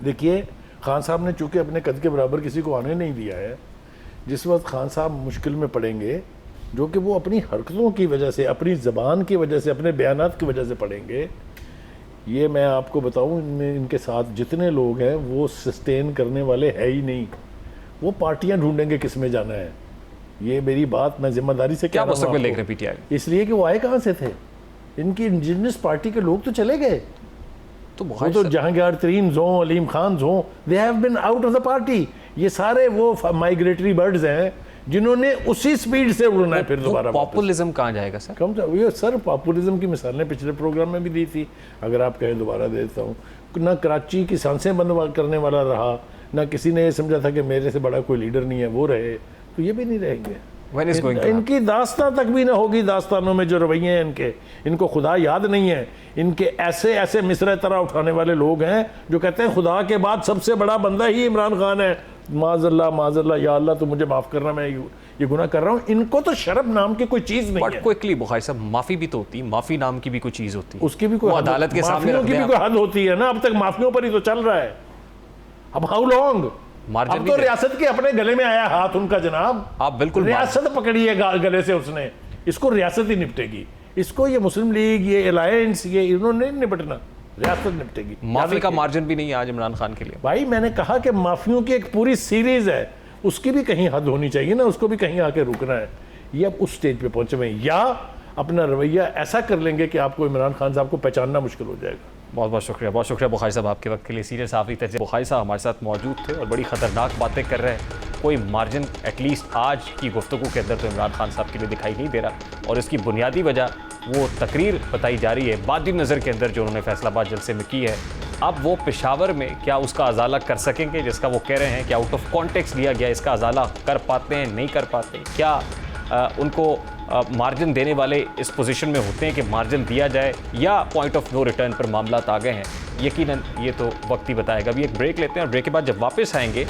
देखिए, खान साहब ने चूँकि अपने कद के बराबर किसी को आने नहीं दिया है, जिस वक्त खान साहब मुश्किल में पड़ेंगे, जो कि वो अपनी हरकतों की वजह से, अपनी ज़बान की वजह से, अपने बयानात की वजह से पड़ेंगे, ये मैं आपको बताऊं, इनमें इनके साथ जितने लोग हैं वो सस्टेन करने वाले है ही नहीं। वो पार्टियां ढूंढेंगे किस में जाना है। ये मेरी बात मैं जिम्मेदारी से
क्या
कह रहा हूं
लेख रहे
आपको।
पीटीआई?
इसलिए कि वो आए कहाँ से थे? इनकी इंडिजिनस पार्टी के लोग तो चले गए।
तो
वो तो जहांगीर तरीन हों, अलीम खान हों, they have been out of the party. ये सारे वो माइग्रेटरी बर्ड्स हैं जिन्होंने उसी स्पीड से उड़ना है फिर दोबारा।
पॉपुलिज्म कहाँ जाएगा सर?
कम से ये सर पॉपुलिज्म की मिसालें पिछले प्रोग्राम में भी दी थी, अगर आप कहें दोबारा दे देता हूँ। ना कराची की सांसें बंद करने वाला रहा, ना किसी ने ये समझा था कि मेरे से बड़ा कोई लीडर नहीं है, वो रहे, तो ये भी नहीं रहेंगे। इनकी दास्तान तक भी ना होगी, दास्तानों में जो रवैये हैं इनके, इनको खुदा याद नहीं है। इनके ऐसे ऐसे मिसरे तरह उठाने वाले लोग हैं जो कहते हैं खुदा के बाद सबसे बड़ा बंदा ही इमरान खान है। माज़अल्लाह, या अल्लाह तो मुझे माफ़ करना, मैं ये गुनाह कर रहा हूँ। इनको तो शर्म नाम की कोई चीज़ नहीं है।
क्विकली बुखारी साहब, माफ़ी भी तो होती है, माफ़ी नाम की भी कोई चीज़ होती है,
उसकी भी कोई
अदालत के सामने
की भी कोई हद होती है ना। अब तक माफियों पर ही तो चल रहा है। अब हाउ लॉन्ग? अब तो रियासत के अपने गले में आया हाथ उनका जनाब।
आप बिल्कुल
रियासत पकड़ी है गले से उसने, इसको रियासत ही निपटेगी। इसको ये मुस्लिम लीग, ये अलायंस, ये इन्होंने नहीं निपटना, रियासत निपटेगी।
माफी का मार्जिन भी नहीं है आज इमरान खान के लिए।
भाई मैंने कहा कि माफियों की एक पूरी सीरीज है, उसकी भी कहीं हद होनी चाहिए ना, उसको भी कहीं आके रुकना है। ये अब उस स्टेज पे पहुंचे हुए हैं, या अपना रवैया ऐसा कर लेंगे कि आपको इमरान खान साहब को पहचानना मुश्किल हो जाएगा।
बहुत बहुत शुक्रिया बुखारी साहब आपके वक्त के लिए। सीनियर सहाफ़ी तजज़िया बुखारी साहब हमारे साथ मौजूद थे और बड़ी ख़तरनाक बातें कर रहे हैं। कोई मार्जिन एटलीस्ट आज की गुफ्तगू के अंदर तो इमरान खान साहब के लिए दिखाई नहीं दे रहा, और इसकी बुनियादी वजह वो तकरीर बताई जा रही है बादी नज़र के अंदर जो उन्होंने फैसलाबाद जलसे में की है। अब वो पेशावर में क्या उसका अजाला कर सकेंगे जिसका वो कह रहे हैं कि आउट ऑफ कॉन्टेक्स्ट लिया गया, इसका अजाला कर पाते हैं, नहीं कर पाते? क्या उनको मार्जिन देने वाले इस पोजीशन में होते हैं कि मार्जिन दिया जाए, या पॉइंट ऑफ नो रिटर्न पर मामला आ गए हैं? यकीनन ये तो वक्त ही बताएगा। अभी एक ब्रेक लेते हैं और ब्रेक के बाद जब वापस आएंगे,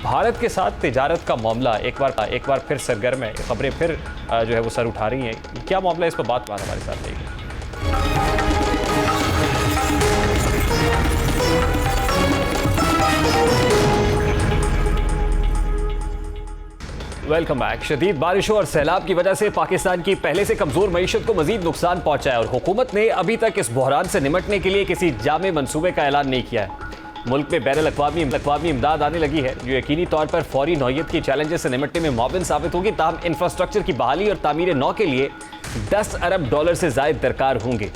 भारत के साथ तिजारत का मामला एक बार फिर सरगर्म है, खबरें फिर जो है वो सर उठा रही हैं। क्या मामला है, इस पर बात हमारे साथ रहेगी। Welcome back. शदीद बारिशों और सैलाब की वजह से पाकिस्तान की पहले से कमजोर मईशत को मजीद नुकसान पहुंचा है और हुकूमत ने अभी तक इस बहरान से निमटने के लिए किसी जामे मंसूबे का ऐलान नहीं किया है। मुल्क में बैनुल अक़वामी इमदाद आने लगी है जो यकीनी तौर पर फौरी नौयत की चैलेंजेस से निमटने में मुआविन साबित होगी। ताहम इंफ्रास्ट्रक्चर की बहाली और तामीर नौ के लिए $10 अरब से ज़ायद दरकार होंगे।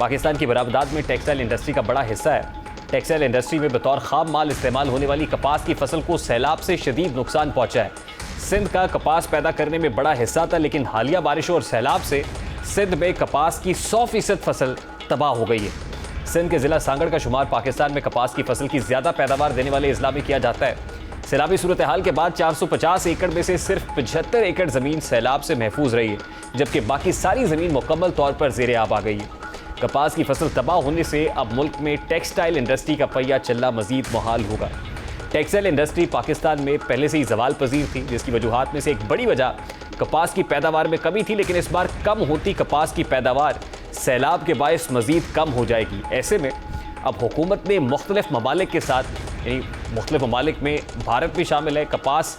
पाकिस्तान की बरामदात में टेक्सटाइल इंडस्ट्री का बड़ा हिस्सा है। टेक्सटाइल इंडस्ट्री में बतौर खाम माल इस्तेमाल होने वाली कपास की फसल को सैलाब से शदीद नुकसान पहुंचा है। सिंध का कपास पैदा करने में बड़ा हिस्सा था, लेकिन हालिया बारिशों और सैलाब से सिंध में कपास की 100% फसल तबाह हो गई है। सिंध के ज़िला सांगड़ का शुमार पाकिस्तान में कपास की फसल की ज़्यादा पैदावार देने वाले अजला में किया जाता है। सैलाबी सूरत हाल के बाद 450 एकड़ में से सिर्फ 75 एकड़ ज़मीन सैलाब से महफूज रही है, जबकि बाकी सारी ज़मीन मुकम्मल तौर पर ज़ेरे आब आ गई है। कपास की फसल तबाह होने से अब मुल्क में टेक्सटाइल इंडस्ट्री का पहिया चलना मज़ीद मुहाल होगा। टेक्सटाइल इंडस्ट्री पाकिस्तान में पहले से ही ज़वाल पजीर थी, जिसकी वजूहात में से एक बड़ी वजह कपास की पैदावार में कमी थी, लेकिन इस बार कम होती कपास की पैदावार सैलाब के बायस मज़ीद कम हो जाएगी। ऐसे में अब हुकूमत ने मुख्तलिफ ममालिक के साथ, यानी मुख्तलिफ ममालिक में भारत भी शामिल है, कपास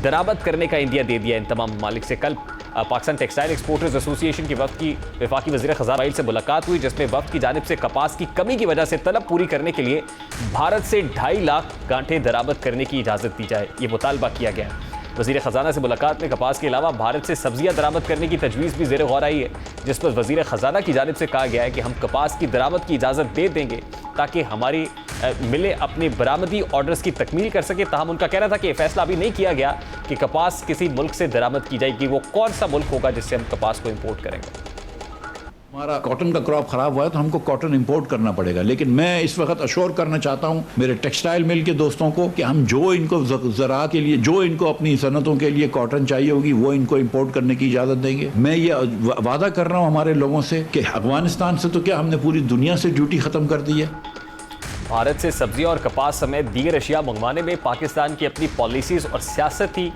दरामद करने का इंदिया दे दिया इन तमाम ममालिक से। कल पाकिस्तान टेक्सटाइल एक्सपोर्टर्स एसोसिएशन की वफ्द की वफाकी वज़ीर ख़ज़ाना से मुलाकात हुई, जिसमें वफ्द की जानिब से कपास की कमी की वजह से तलब पूरी करने के लिए भारत से 2.5 लाख गांठें दरामद करने की इजाज़त दी जाए, ये मुतालबा किया गया है। वज़ीर ख़ज़ाना से मुलाकात में कपास के अलावा भारत से सब्जियां दरामद करने की तजवीज़ भी ज़ेर गौर आई है, जिस पर वज़ीर ख़ज़ाना की जानिब से कहा गया है कि हम कपास की दरामद की इजाज़त दे देंगे ताकि हमारी मिलें अपने बरामदी ऑर्डर्स की तकमील कर सके। ताहम उनका कहना था कि यह फैसला अभी नहीं किया गया कि कपास किसी मुल्क से दरामद की जाएगी, वो कौन सा मुल्क होगा जिससे हम कपास को इम्पोर्ट करेंगे।
हमारा कॉटन का क्रॉप खराब हुआ है तो हमको कॉटन इंपोर्ट करना पड़ेगा, लेकिन मैं इस वक्त अश्योर करना चाहता हूं मेरे टेक्सटाइल मिल के दोस्तों को कि हम जो इनको ज़राअत के लिए, जो इनको अपनी सनतों के लिए कॉटन चाहिए होगी, वो इनको इंपोर्ट करने की इजाज़त देंगे। मैं ये वादा कर रहा हूँ हमारे लोगों से कि अफगानिस्तान से तो क्या, हमने पूरी दुनिया से ड्यूटी ख़त्म कर दी है।
भारत से सब्जियां और कपास समेत दीगर अशिया मंगवाने में पाकिस्तान की अपनी पॉलिसीज़ और सियासत ही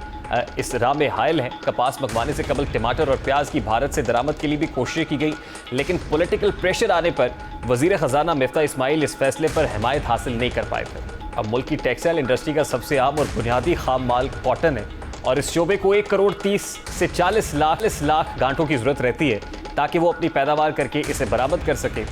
इस राह में हायल है। कपास मंगवाने से कबल टमाटर और प्याज की भारत से दरामद के लिए भी कोशिशें की गई, लेकिन पॉलिटिकल प्रेशर आने पर वज़ीर ख़ज़ाना मिफ्ता इस्माइल इस फैसले पर हिमायत हासिल नहीं कर पाए थे। अब मुल्क की टेक्सटाइल इंडस्ट्री का सबसे आम और बुनियादी खाम माल कॉटन है और इस शोबे को 1 करोड़ 30 से 40 लाख गांठों की ज़रूरत रहती है ताकि वो अपनी पैदावार करके इसे बरामद कर सके।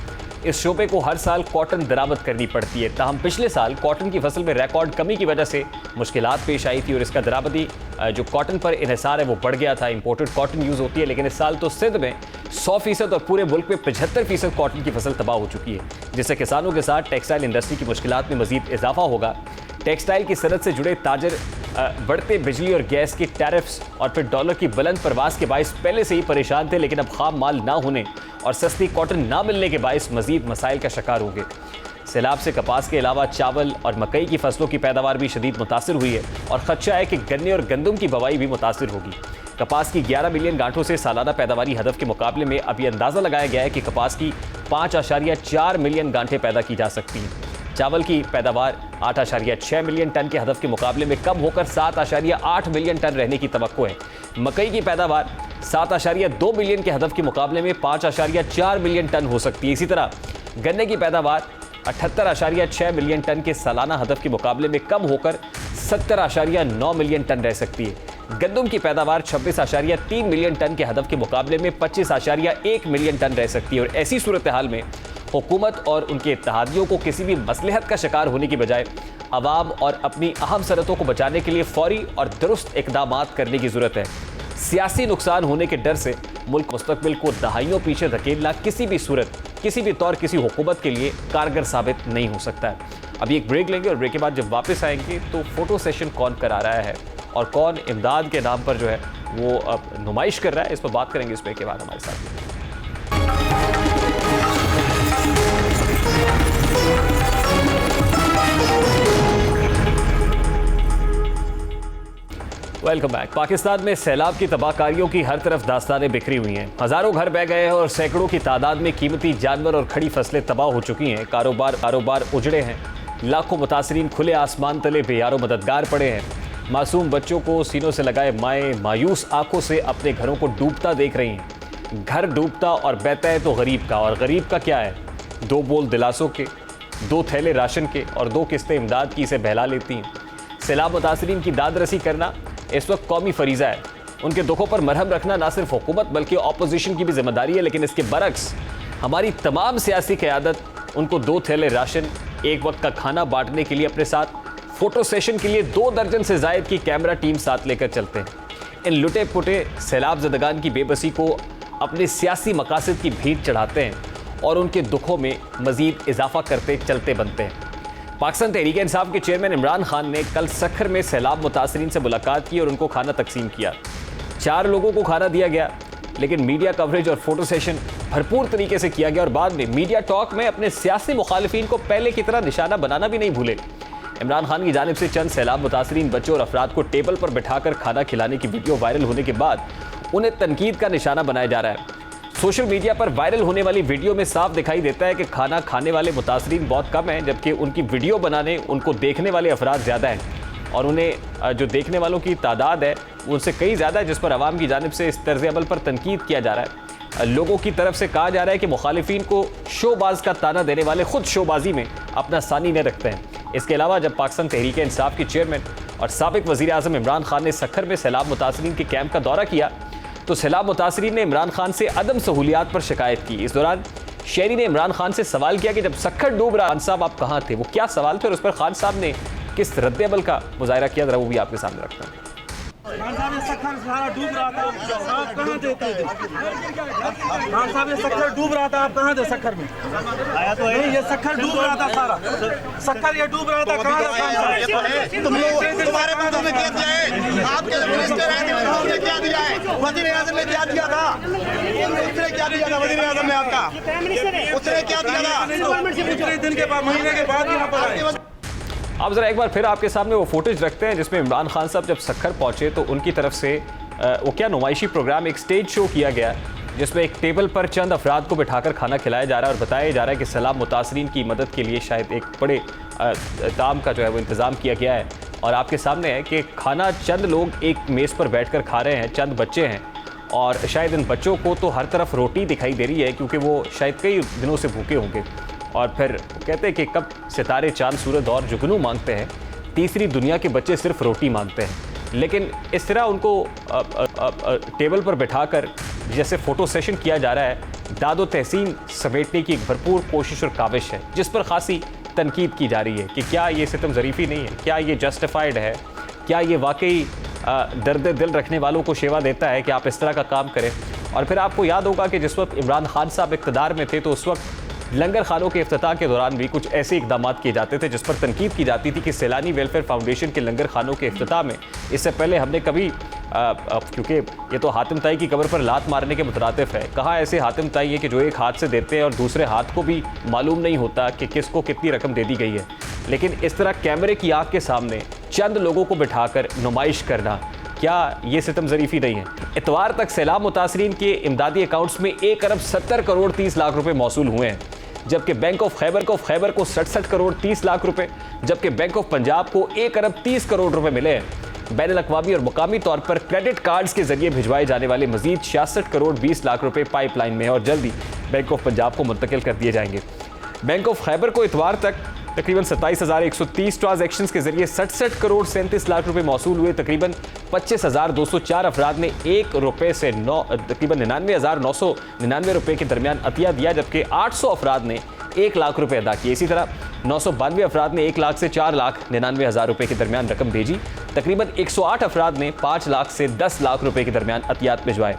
इस शोबे को हर साल कॉटन दरामद करनी पड़ती है। ताहम पिछले साल कॉटन की फसल में रिकॉर्ड कमी की वजह से मुश्किलात पेश आई थी और इसका दरामदी जो कॉटन पर इन्हिसार है वो बढ़ गया था। इंपोर्टेड कॉटन यूज़ होती है, लेकिन इस साल तो सिंध में 100% और पूरे मुल्क में 75% कॉटन की फसल तबाह हो चुकी है, जिससे किसानों के साथ टेक्सटाइल इंडस्ट्री की मुश्किलात में मजीद इजाफा होगा। टेक्सटाइल की सनत से जुड़े ताजर बढ़ते बिजली और गैस के टैरिफ्स और फिर डॉलर की बुलंद परवास के बायस पहले से ही परेशान थे, लेकिन अब खाम माल ना होने और सस्ती कॉटन ना मिलने के बायस मजीद मसाइल का शिकार होंगे। सैलाब से कपास के अलावा चावल और मकई की फसलों की पैदावार भी शदीद मुतासिर हुई है और खदशा है कि गन्ने और गंदम की बवाई भी मुतासिर होगी। कपास की 11 मिलियन गांठों से सालाना पैदावारी हदफ के मुकाबले में अब यह अंदाज़ा लगाया गया है कि कपास की 5.4 मिलियन गांठें पैदा की जा सकती हैं। चावल की पैदावार 8.6 मिलियन टन के हदफ के मुकाबले में कम होकर 7.8 मिलियन टन रहने की तवक्को है। मकई की पैदावार 7.2 मिलियन के हदफ के मुकाबले में 5.4 मिलियन टन हो सकती है। इसी तरह गन्ने की पैदावार 78.6 मिलियन टन के सालाना हदफ के मुकाबले में कम होकर 70.9 मिलियन टन रह सकती है। गंदम की पैदावार 26.3 मिलियन टन के हदफ के मुकाबले में 25.1 मिलियन टन रह सकती है और ऐसी सूरत हाल में हुकूमत और उनके इत्तेहादियों को किसी भी मसलहत का शिकार होने की बजाय अवाम और अपनी अहम सनतों को बचाने के लिए फौरी और दुरुस्त इक़दामात करने की ज़रूरत है। सियासी नुकसान होने के डर से मुल्क मुस्तकबिल को दहाइयों पीछे धकेलना किसी भी सूरत, किसी भी तौर किसी हुकूमत के लिए कारगर साबित नहीं हो सकता है। अभी एक ब्रेक लेंगे और ब्रेक के बाद जब वापस आएंगे तो फ़ोटो सेशन कौन करा रहा है और कौन इमदाद के नाम पर जो है वो अब नुमाइश कर रहा है, इस पर बात करेंगे इस ब्रेक के बाद हमारे साथ। Welcome back. पाकिस्तान में सैलाब की तबाहकारियों की हर तरफ दास्तानें बिखरी हुई हैं। हज़ारों घर बह गए हैं और सैकड़ों की तादाद में कीमती जानवर और खड़ी फसलें तबाह हो चुकी हैं। कारोबार उजड़े हैं। लाखों मुतासरीन खुले आसमान तले बेयारो मददगार पड़े हैं। मासूम बच्चों को सीनों से लगाए माएँ मायूस आंखों से अपने घरों को डूबता देख रही हैं। घर डूबता और बहता है तो गरीब का, और गरीब का क्या है, 2 बोल दिलासों के, 2 थैले राशन के और 2 किस्तें इमदाद की इसे बहला लेती हैं। सैलाब मुतासरीन की दाद रसी करना इस वक्त कौमी फरीज़ा है। उनके दुखों पर मरहम रखना ना सिर्फ हुकूमत बल्कि ऑपोजिशन की भी जिम्मेदारी है, लेकिन इसके बरक्स हमारी तमाम सियासी क़यादत उनको 2 थैले राशन, 1 वक्त का खाना बांटने के लिए अपने साथ फ़ोटो सेशन के लिए 2 दर्जन से ज़ायद की कैमरा टीम साथ लेकर चलते हैं। इन लुटे पुटे सैलाब ज़दगान की बेबसी को अपने सियासी मकासद की भीड़ चढ़ाते हैं और उनके दुखों में मज़ीद इजाफा करते चलते बनते हैं। पाकिस्तान तहरीक इंसाफ के चेयरमैन इमरान खान ने कल सखर में सैलाब मुतासरीन से मुलाकात की और उनको खाना तकसीम किया। 4 लोगों को खाना दिया गया, लेकिन मीडिया कवरेज और फोटो सेशन भरपूर तरीके से किया गया और बाद में मीडिया टॉक में अपने सियासी मुखालिफिन को पहले की तरह निशाना बनाना भी नहीं भूले। इमरान खान की जानिब से चंद सैलाब मुतासरीन बच्चों और अफराद को टेबल पर बैठाकर खाना खिलाने की वीडियो वायरल होने के बाद उन्हें तनकीद का निशाना बनाया जा रहा है। सोशल मीडिया पर वायरल होने वाली वीडियो में साफ दिखाई देता है कि खाना खाने वाले मुतासरीन बहुत कम हैं, जबकि उनकी वीडियो बनाने उनको देखने वाले अफराद ज़्यादा हैं और उन्हें जो देखने वालों की तादाद है उनसे कई ज़्यादा है, जिस पर अवाम की जानिब से इस तर्ज अमल पर तनकीद किया जा रहा है। लोगों की तरफ से कहा जा रहा है कि मुखालिफिन को शोबाज का ताना देने वाले खुद शोबाजी में अपना सानी न रखते हैं। इसके अलावा जब पाकिस्तान तहरीक इंसाफ के चेयरमैन और साबिक वज़ीर आज़म इमरान खान ने सखर में सैलाब मुतासरीन के कैंप का दौरा किया तो सैलाब मुतासरीन ने इमरान खान से अदम सहूलियात पर शिकायत की। इस दौरान शहरी ने इमरान खान से सवाल किया कि जब सखर डूब रहा, खान साहब आप कहाँ थे? वो क्या सवाल थे और उस पर खान साहब ने किस रद्द-ए-अमल का मुजाहरा किया, जरा वो भी आपके सामने रखता हूँ।
खान साहब ये सखर सारा डूब रहा था, आप कहाँ थे? खान साहब ये सखर डूब रहा था, आप कहाँ थे? सखर में आया तो नहीं, ये सखर डूब रहा था, सारा सखर ये डूब रहा था, कहाँ था खान साहब?
तुम लोग तुम्हारे बातों में क्या दिया है? आपके मिनिस्टर हैं, उन्होंने क्या दिया है? वज़ीर आज़म ने क्या दिया था? उसने क्या दिया था वज़ीर आज़म ने आपका? उसने क्या दिया था?
दिन के बाद, महीने के बाद यहाँ पर आए।
अब जरा एक बार फिर आपके सामने वो फुटेज रखते हैं जिसमें इमरान खान साहब जब सखर पहुंचे तो उनकी तरफ से वो क्या नुमाइशी प्रोग्राम, एक स्टेज शो किया गया जिसमें एक टेबल पर चंद अफराद को बिठाकर खाना खिलाया जा रहा है और बताया जा रहा है कि सैलाब मुतासरीन की मदद के लिए शायद एक बड़े ताम का जो है वो इंतज़ाम किया गया है। और आपके सामने है कि खाना चंद लोग एक मेज़ पर बैठ कर खा रहे हैं, चंद बच्चे हैं और शायद इन बच्चों को तो हर तरफ रोटी दिखाई दे रही है क्योंकि वो शायद कई दिनों से भूखे होंगे। और फिर कहते हैं कि कब सितारे चांद सूरज और जुगनू मांगते हैं, तीसरी दुनिया के बच्चे सिर्फ रोटी मांगते हैं। लेकिन इस तरह उनको टेबल पर बिठाकर जैसे फ़ोटो सेशन किया जा रहा है, दादो तहसीन समेटने की एक भरपूर कोशिश और काविश है जिस पर खासी तनकीद की जा रही है कि क्या ये सितम ज़रीफ़ी नहीं है, क्या ये जस्टिफाइड है, क्या ये वाकई दर्द दिल रखने वालों को शेवा देता है कि आप इस तरह का काम करें। और फिर आपको याद होगा कि जिस वक्त इमरान खान साहब इक़्तिदार में थे तो उस वक्त लंगर खानों के इफ्तिताह के दौरान भी कुछ ऐसे इकदाम किए जाते थे जिस पर तनकीद की जाती थी कि सैलानी वेलफेयर फाउंडेशन के लंगर खानों के इफ्तिताह में इससे पहले हमने कभी क्योंकि ये तो हातिम ताई की कब्र पर लात मारने के मुतरातिफ है, कहाँ ऐसे हातिम ताई है कि जो एक हाथ से देते हैं और दूसरे हाथ को भी मालूम नहीं होता कि किसको कितनी रकम दे दी गई है। लेकिन इस तरह कैमरे की आँख के सामने चंद लोगों को बिठाकर नुमाइश करना, क्या ये सितम ज़रीफ़ी नहीं है? इतवार तक सैलाब मुतासरीन के इमदादी अकाउंट्स में 1 अरब 70 करोड़ 30 लाख रुपए मौसूल हुए हैं, जबकि बैंक ऑफ खैबर को 67 करोड़ 30 लाख रुपए, जबकि बैंक ऑफ पंजाब को 1 अरब 30 करोड़ रुपए मिले हैं। बैनुल अक़वामी और मुकामी तौर पर क्रेडिट कार्ड्स के जरिए भिजवाए जाने वाले मजीद 66 करोड़ 20 लाख रुपए पाइपलाइन में और जल्दी बैंक ऑफ पंजाब को मुंतकिल कर दिए जाएंगे। बैंक ऑफ खैबर को इतवार तक तकरीबन 27,130 ट्रांजैक्शंस के जरिए 67 करोड़ 37 लाख रुपए मौसूल हुए। तकरीबन 25,204 अफराद ने ₹1 से तकरीबन 99,999 रुपए के दरमियान अतिया दिया, जबकि 800 अफराद ने 1 लाख रुपए अदा किए। इसी तरह 992 अफराद ने 1 लाख से 4,99,000 रुपए के दरमियान रकम भेजी। तकरीबन 108 अफराद ने 5 लाख से 10 लाख रुपए के दरमियान अतियात भिजवाए।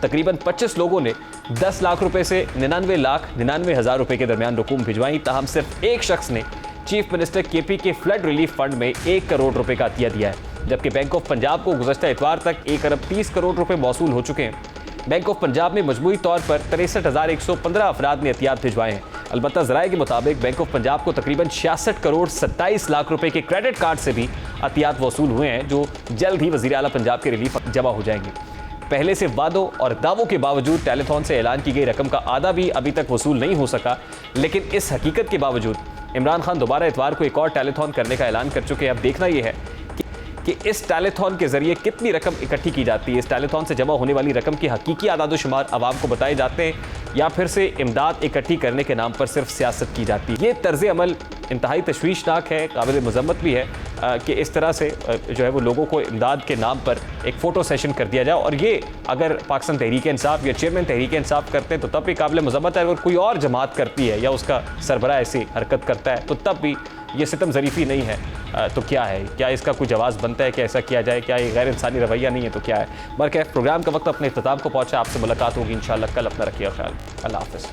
तकरीबन 25 लोगों ने 10 लाख रुपए से 99,99,000 रुपए के दरमियान रकूम भिजवाई। ताहम सिर्फ एक शख्स ने चीफ मिनिस्टर केपी के फ्लड रिलीफ फंड में 1 करोड़ रुपए का अतिया दिया है, जबकि बैंक ऑफ पंजाब को गुज़श्ता इतवार तक 1 अरब 30 करोड़ रुपए मौसूल हो चुके हैं। बैंक ऑफ पंजाब में मजमूई तौर पर 63,115 अफराद ने एहतियात भिजवाए हैं। अलबत्ता ज़राए के मुताबिक बैंक ऑफ पंजाब को तकरीबन 66 करोड़ 27 लाख रुपए के क्रेडिट कार्ड से भी एहतियात वसूल हुए हैं, जो जल्द ही वज़ीर आला पंजाब के रिलीफ जमा हो जाएंगे। पहले से वादों और दावों के बावजूद टेलीथॉन से ऐलान की गई रकम का आधा भी अभी तक वसूल नहीं हो सका, लेकिन इस हकीकत के बावजूद इमरान खान दोबारा इतवार को एक और टेलीथॉन करने का ऐलान कर चुके हैं। अब देखना यह है कि इस टेलीथॉन के जरिए कितनी रकम इकट्ठी की जाती है, इस टेलीथॉन से जमा होने वाली रकम की हकीकी आदाद शुमार आवाम को बताए जाते हैं या फिर से इमदाद इकट्ठी करने के नाम पर सिर्फ सियासत की जाती है। ये तर्ज अमल इंतहाई तशवीशनाक है, काबिल मजम्मत भी है कि इस तरह से जो है वो लोगों को इमदाद के नाम पर एक फ़ोटो सेशन कर दिया जाए। और ये अगर पाकिस्तान तहरीक इंसाफ या चेयरमैन तहरीक इंसाफ करते हैं तो तब भी काबिल मजम्मत है। अगर कोई और जमात करती है या उसका सरबराह ऐसी हरकत करता है तो तब भी ये सितम ज़रीफ़ी नहीं है। तो क्या है, क्या इसका कोई जवाब बनता है कि ऐसा किया जाए? क्या ये गैर इंसानी रवैया नहीं है तो क्या है? बल्कि प्रोग्राम का वक्त अपने इख्तिताम को पहुँचा। आपसे मुलाकात होगी इंशाअल्लाह कल। अपना रखिएगा ख्याल। अल्लाह हाफ़िज़।